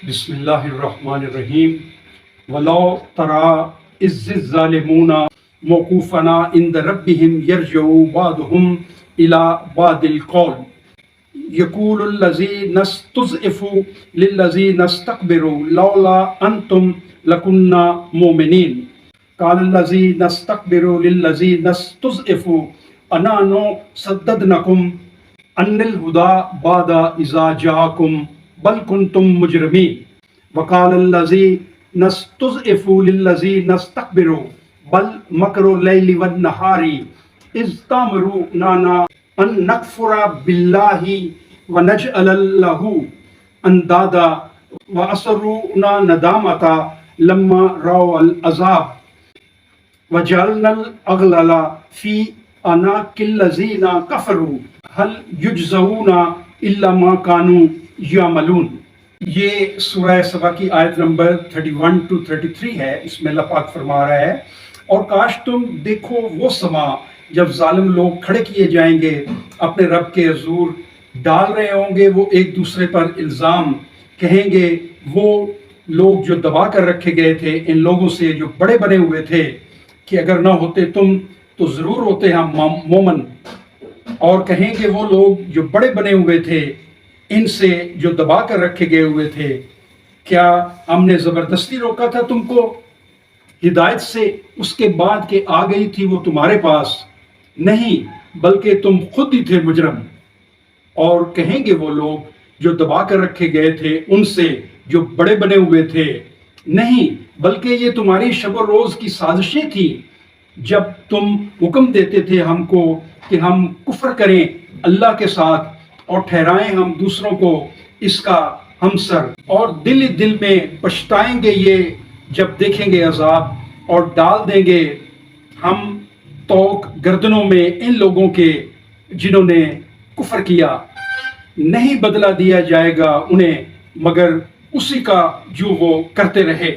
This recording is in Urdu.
بسم اللہ الرحمن الرحیم ولو ترى اذ الظالمون موقوفا عند ربهم يرجع بعضهم الى بعض القول يقول الذين استضعفوا للذين استكبروا لولا انتم لكنا مؤمنين قال الذين استكبروا للذين استضعفوا انحن صددناكم عن الهدى بعد اذ جاءكم بل کنتم مجرمین وقال الذین استضعفوا للذین استکبروا بل مکر اللیل والنہار اذ تأمروننا ان نکفر باللہ ونجعل لہ اندادا واسروا ندامۃ لما رأوا العذاب وجعلنا الاغلال فی اعناق الذین کفروا هل یجزون الا ما کانوا یعملون۔ یہ سورہ سبا کی آیت نمبر 31 to 33 ہے۔ اس میں اللہ پاک فرما رہا ہے اور کاش تم دیکھو وہ سما جب ظالم لوگ کھڑے کیے جائیں گے، اپنے رب کے حضور ڈال رہے ہوں گے، وہ ایک دوسرے پر الزام کہیں گے، وہ لوگ جو دبا کر رکھے گئے تھے ان لوگوں سے جو بڑے بنے ہوئے تھے کہ اگر نہ ہوتے تم تو ضرور ہوتے ہم مومن، اور کہیں گے وہ لوگ جو بڑے بنے ہوئے تھے ان سے جو دبا کر رکھے گئے ہوئے تھے، کیا ہم نے زبردستی روکا تھا تم کو ہدایت سے اس کے بعد کہ آ گئی تھی وہ تمہارے پاس؟ نہیں، بلکہ تم خود ہی تھے مجرم۔ اور کہیں گے وہ لوگ جو دبا کر رکھے گئے تھے ان سے جو بڑے بنے ہوئے تھے، نہیں، بلکہ یہ تمہاری شب و روز کی سازشیں تھیں جب تم حکم دیتے تھے ہم کو کہ ہم کفر کریں اللہ کے ساتھ اور ٹھہرائیں ہم دوسروں کو اس کا ہمسر، اور دل دل میں پچھتائیں گے یہ جب دیکھیں گے عذاب، اور ڈال دیں گے ہم توق گردنوں میں ان لوگوں کے جنہوں نے کفر کیا۔ نہیں بدلہ دیا جائے گا انہیں مگر اسی کا جو وہ کرتے رہے۔